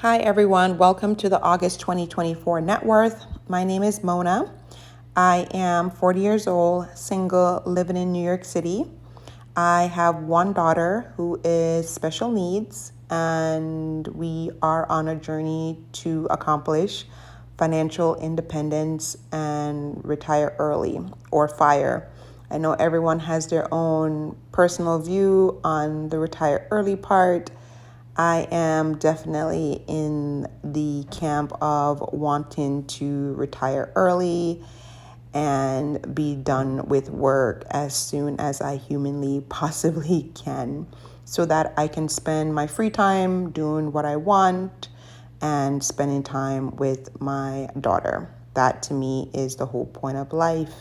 Hi, everyone. Welcome to the August 2024 Networth. My name is Mona. I am 40 years old, single, living in New York City. I have one daughter who is special needs, and we are on a journey to accomplish financial independence and retire early or FIRE. I know everyone has their own personal view on the retire early part. I am definitely in the camp of wanting to retire early and be done with work as soon as I humanly possibly can so that I can spend my free time doing what I want and spending time with my daughter. That to me is the whole point of life,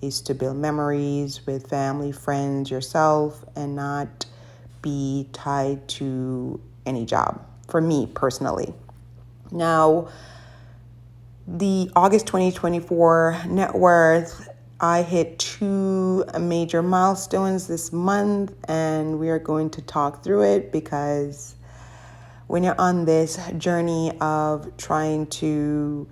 is to build memories with family, friends, yourself, and not be tied to any job for me personally. Now, the August 2024 net worth, I hit two major milestones this month, and we are going to talk through it because when you're on this journey of trying to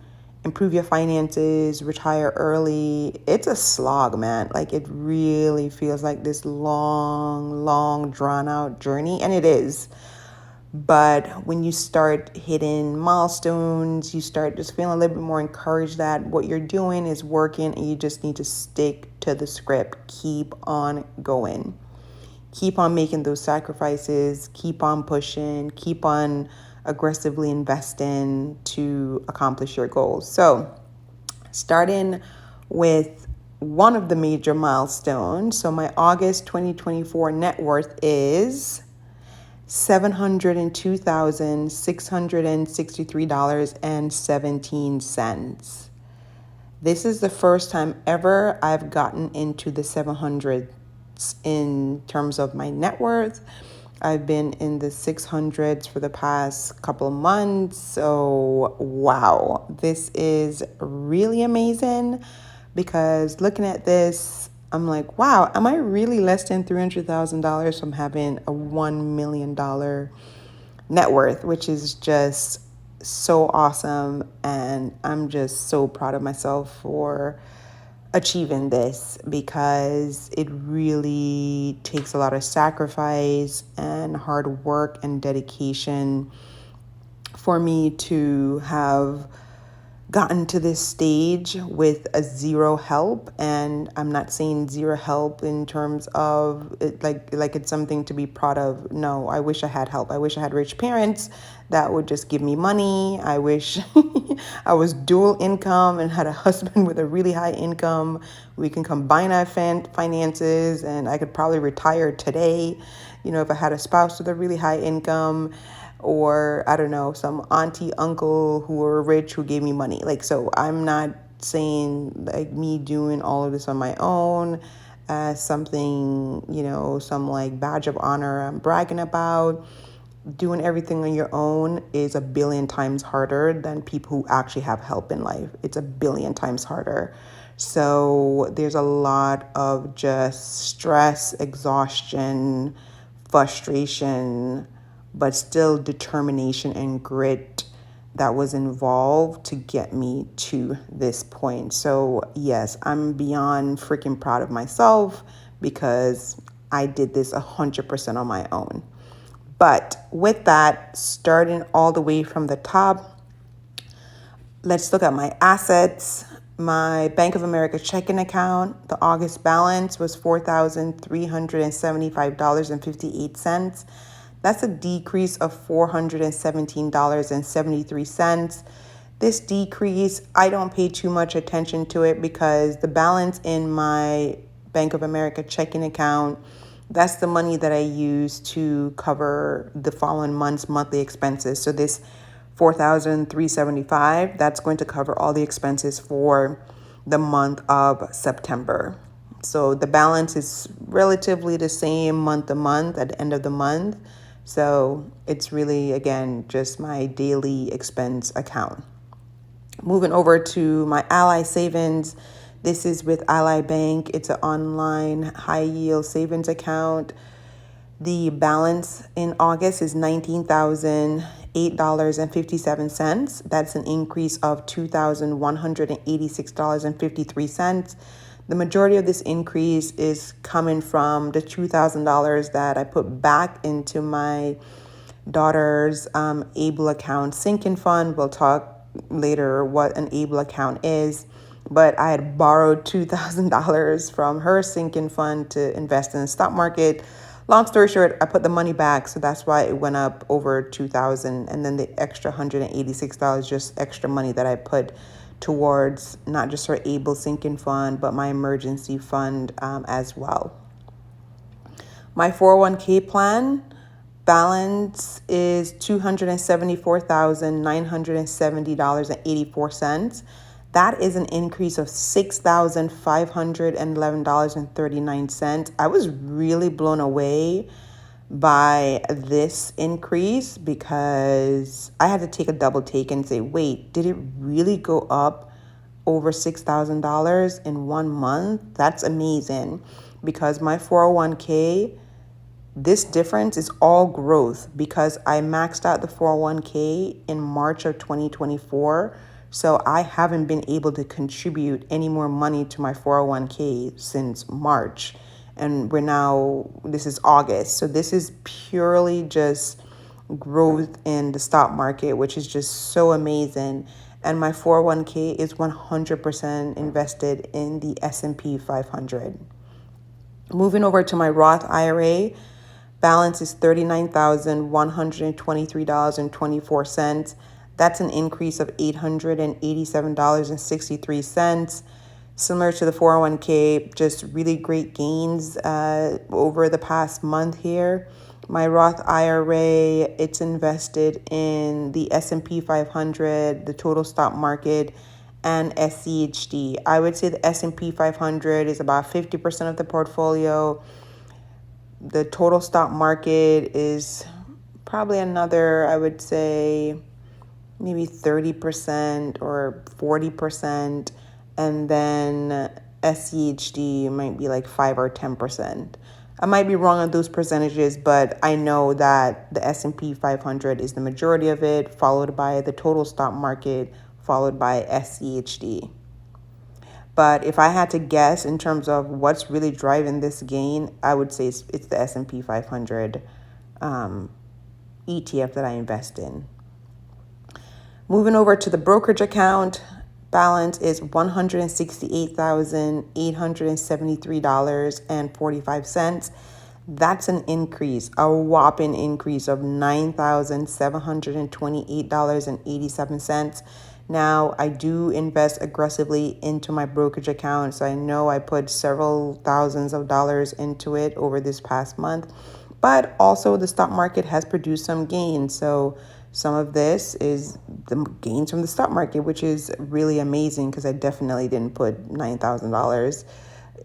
improve your finances, retire early, it's a slog, man. Like, it really feels like this long, drawn out journey, and it is. But when you start hitting milestones, you start just feeling a little bit more encouraged that what you're doing is working and you just need to stick to the script. Keep on going. Keep on making those sacrifices. Keep on pushing. Keep on aggressively investing to accomplish your goals. So, starting with one of the major milestones. So, my August 2024 net worth is $702,663.17. This is the first time ever I've gotten into the 700s in terms of my net worth. I've been in the 600s for the past couple of months. So, wow, this is really amazing because looking at this, I'm like, wow, am I really less than $300,000 from having a $1 million net worth, which is just so awesome. And I'm just so proud of myself for achieving this because it really takes a lot of sacrifice and hard work and dedication for me to have gotten to this stage with a zero help. And I'm not saying zero help in terms of it like it's something to be proud of. No, I wish I had help. I wish I had rich parents that would just give me money. I wish I was dual income and had a husband with a really high income. We can combine our finances and I could probably retire today, if I had a spouse with a really high income, or I don't know, some auntie, uncle who were rich who gave me money. So I'm not saying like me doing all of this on my own as something, some like badge of honor I'm bragging about. Doing everything on your own is a billion times harder than people who actually have help in life. It's a billion times harder. So there's a lot of just stress, exhaustion, frustration, but still determination and grit that was involved to get me to this point. So yes, I'm beyond freaking proud of myself because I did this 100% on my own. But with that, starting all the way from the top, let's look at my assets. My Bank of America checking account, the August balance was $4,375.58. That's a decrease of $417.73. This decrease, I don't pay too much attention to it because the balance in my Bank of America checking account, that's the money that I use to cover the following month's monthly expenses. So this $4,375, that's going to cover all the expenses for the month of September. So the balance is relatively the same month to month at the end of the month. So it's really, again, just my daily expense account. Moving over to my Ally Savings. This is with Ally Bank. It's an online high yield savings account. The balance in August is $19,000. $8.57. That's an increase of $2,186.53. The majority of this increase is coming from the $2,000 that I put back into my daughter's ABLE account sinking fund. We'll talk later what an ABLE account is. But I had borrowed $2,000 from her sinking fund to invest in the stock market. Long story short, I put the money back, so that's why it went up over $2,000, and then the extra $186 just extra money that I put towards not just her ABLE sinking fund, but my emergency fund as well. My 401k plan balance is $274,970.84. That is an increase of $6,511.39. I was really blown away by this increase because I had to take a double take and say, wait, did it really go up over $6,000 in 1 month? That's amazing, because my 401k, this difference is all growth because I maxed out the 401k in March of 2024. So I haven't been able to contribute any more money to my 401k since March. And this is August. So this is purely just growth in the stock market, which is just so amazing. And my 401k is 100% invested in the S&P 500. Moving over to my Roth IRA, balance is $39,123.24. That's an increase of $887.63. Similar to the 401k, just really great gains over the past month here. My Roth IRA, it's invested in the S&P 500, the total stock market, and SCHD. I would say the S&P 500 is about 50% of the portfolio. The total stock market is probably another, I would say, maybe 30% or 40. And then SCHD might be like 5 or 10%. I might be wrong on those percentages, but I know that the S&P 500 is the majority of it, followed by the total stock market, followed by SCHD. But if I had to guess in terms of what's really driving this gain, I would say it's the S&P 500 ETF that I invest in. Moving over to the brokerage account, balance is $168,873.45. That's an increase, a whopping increase of $9,728.87. Now, I do invest aggressively into my brokerage account, so I know I put several thousands of dollars into it over this past month, but also the stock market has produced some gains. So some of this is the gains from the stock market, which is really amazing because I definitely didn't put $9,000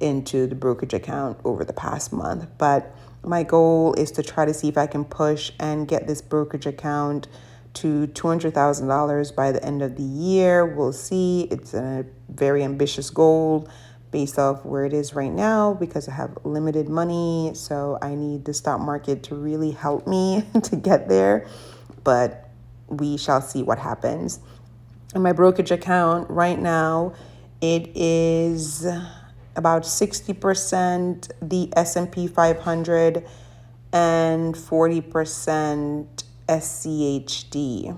into the brokerage account over the past month. But my goal is to try to see if I can push and get this brokerage account to $200,000 by the end of the year. We'll see. It's a very ambitious goal based off where it is right now because I have limited money. So I need the stock market to really help me to get there. But we shall see what happens. In my brokerage account right now, it is about 60% the S&P 500 and 40% SCHD.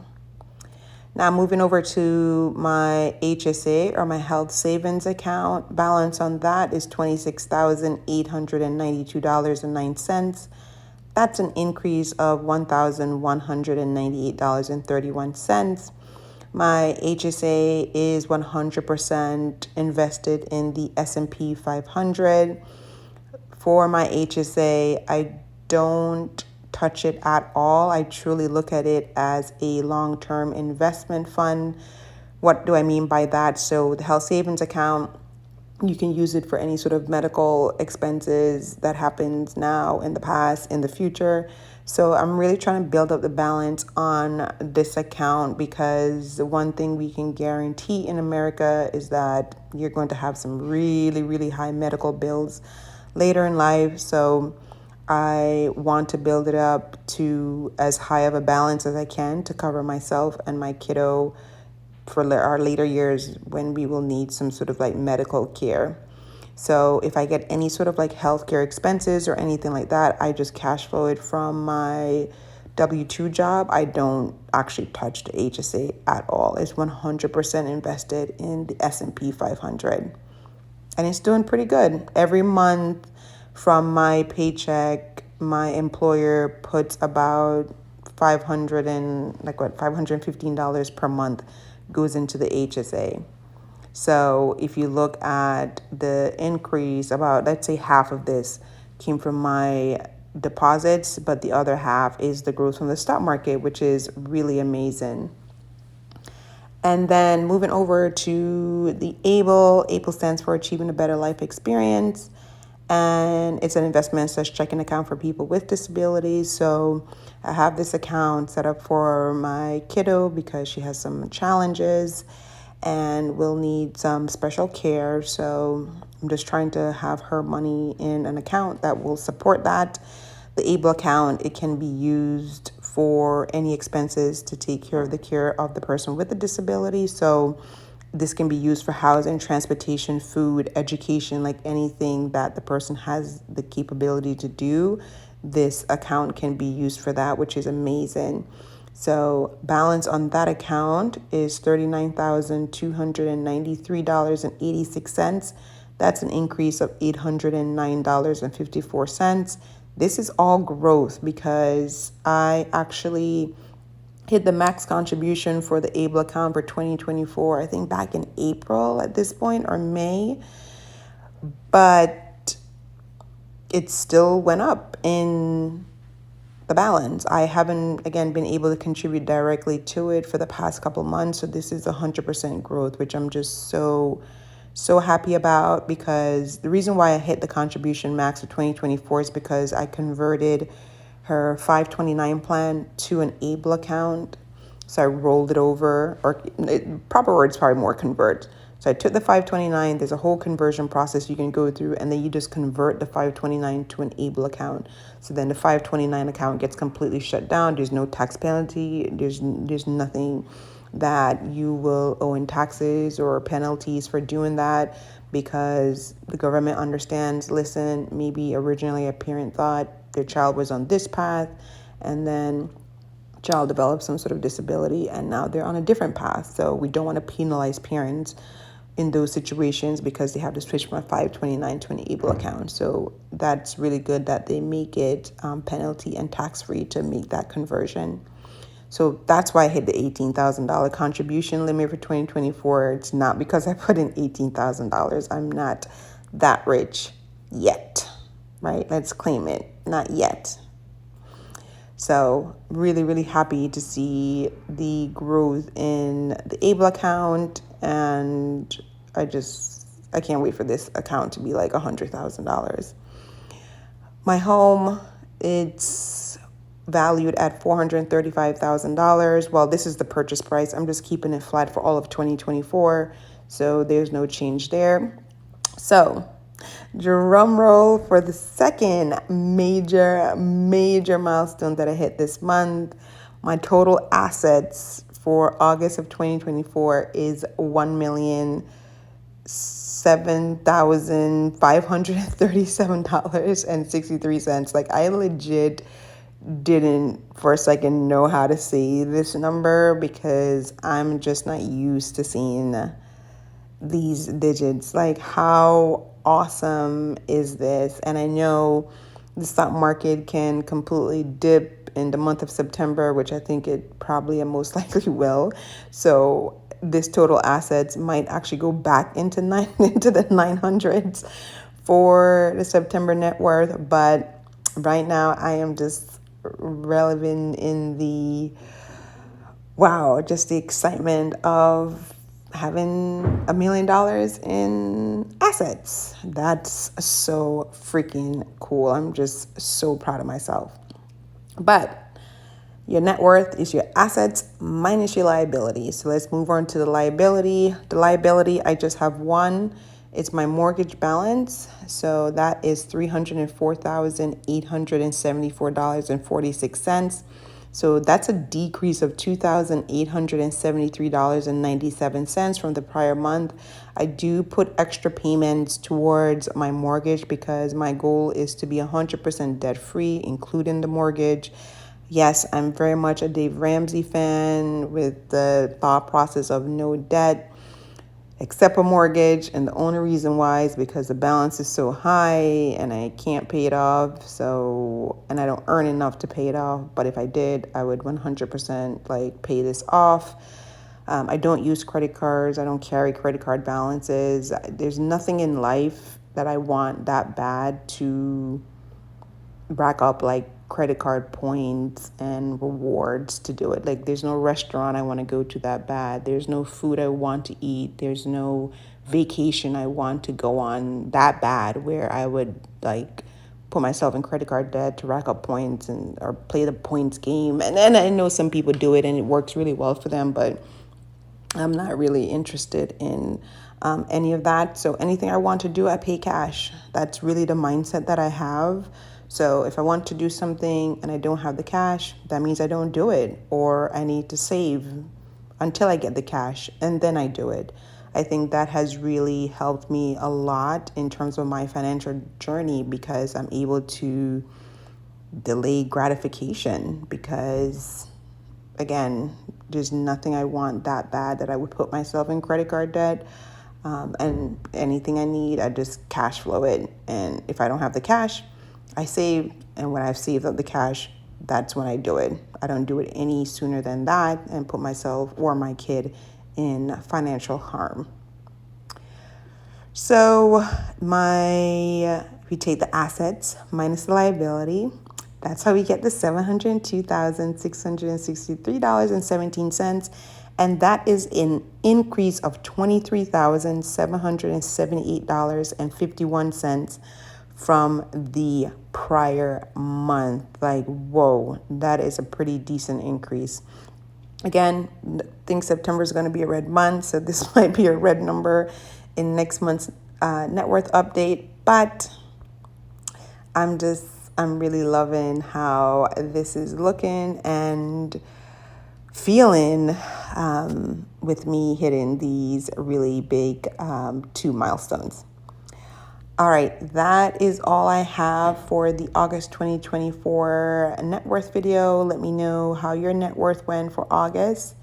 Now moving over to my HSA or my health savings account, balance on that is $26,892.09. That's an increase of $1,198.31. My HSA is 100% invested in the S&P 500. For my HSA, I don't touch it at all. I truly look at it as a long-term investment fund. What do I mean by that? So the health savings account, you can use it for any sort of medical expenses that happens now, in the past, in the future. So I'm really trying to build up the balance on this account because the one thing we can guarantee in America is that you're going to have some really, really high medical bills later in life. So I want to build it up to as high of a balance as I can to cover myself and my kiddo for our later years when we will need some sort of like medical care. So if I get any sort of like healthcare expenses or anything like that, I just cash flow it from my W-2 job. I don't actually touch the HSA at all. It's 100% invested in the S&P 500. And it's doing pretty good. Every month from my paycheck, my employer puts about $515 per month goes into the HSA. So if you look at the increase, about let's say half of this came from my deposits, but the other half is the growth from the stock market, which is really amazing. And then moving over to the ABLE. ABLE stands for Achieving a Better Life Experience. And it's an investment/checking account for people with disabilities. So I have this account set up for my kiddo because she has some challenges and will need some special care. So I'm just trying to have her money in an account that will support that. The ABLE account, it can be used for any expenses to take care of the care of the person with a disability. So this can be used for housing, transportation, food, education, like anything that the person has the capability to do. This account can be used for that, which is amazing. So balance on that account is $39,293.86. That's an increase of $809.54. This is all growth because I actually hit the max contribution for the ABLE account for 2024, I think back in April at this point, or May. But it still went up in the balance. I haven't, again, been able to contribute directly to it for the past couple months. So this is 100% growth, which I'm just so happy about, because the reason why I hit the contribution max for 2024 is because I converted her 529 plan to an ABLE account. So I rolled it over, or proper word is probably more convert. So I took the 529, there's a whole conversion process you can go through, and then you just convert the 529 to an ABLE account. So then the 529 account gets completely shut down. There's no tax penalty. There's nothing that you will owe in taxes or penalties for doing that, because the government understands, listen, maybe originally a parent thought their child was on this path, and then child developed some sort of disability, and now they're on a different path. So we don't want to penalize parents in those situations because they have to switch from a 529 to an ABLE account. So that's really good that they make it penalty and tax-free to make that conversion. So that's why I hit the $18,000 contribution limit for 2024. It's not because I put in $18,000. I'm not that rich yet, right? Let's claim it. Not yet. So really, really happy to see the growth in the ABLE account. And I can't wait for this account to be like $100,000. My home, it's valued at $435,000. Well, this is the purchase price. I'm just keeping it flat for all of 2024. So there's no change there. So drum roll for the second major milestone that I hit this month. My total assets for August of 2024 is $1,007,537.63. Like, I legit didn't for a second know how to say this number because I'm just not used to seeing these digits. Like, how awesome is this? And I know the stock market can completely dip in the month of September, which I think it probably and most likely will. So this total assets might actually go back into the 900s for the September net worth. But right now I am just relevant in the just the excitement of having $1 million in assets. That's so freaking cool. I'm just so proud of myself. But your net worth is your assets minus your liability. So let's move on to the liability. The liability, I just have one, It's my mortgage balance. So that is $304,874.46. So that's a decrease of $2,873.97 from the prior month. I do put extra payments towards my mortgage because my goal is to be 100% debt free, including the mortgage. Yes, I'm very much a Dave Ramsey fan with the thought process of no debt except a mortgage. And the only reason why is because the balance is so high and I can't pay it off. So, and I don't earn enough to pay it off. But if I did, I would 100% like pay this off. I don't use credit cards. I don't carry credit card balances. There's nothing in life that I want that bad to rack up like credit card points and rewards to do it. Like there's no restaurant I want to go to that bad. There's no food I want to eat. There's no vacation I want to go on that bad where I would like put myself in credit card debt to rack up points and or play the points game. And then I know some people do it and it works really well for them, but I'm not really interested in any of that. So anything I want to do, I pay cash. That's really the mindset that I have. So if I want to do something and I don't have the cash, that means I don't do it, or I need to save until I get the cash and then I do it. I think that has really helped me a lot in terms of my financial journey because I'm able to delay gratification because again, there's nothing I want that bad that I would put myself in credit card debt. And anything I need, I just cash flow it. And if I don't have the cash, I save. And when I've saved up the cash, that's when I do it. I don't do it any sooner than that and put myself or my kid in financial harm. So if we take the assets minus the liability, that's how we get the $702,663.17. And that is an increase of $23,778.51 from the prior month. Like, whoa, that is a pretty decent increase. Again, I think September is going to be a red month, so this might be a red number in next month's net worth update. But I'm really loving how this is looking and feeling with me hitting these really big 2 milestones. All right, that is all I have for the August 2024 net worth video. Let me know how your net worth went for August,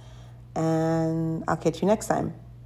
and I'll catch you next time.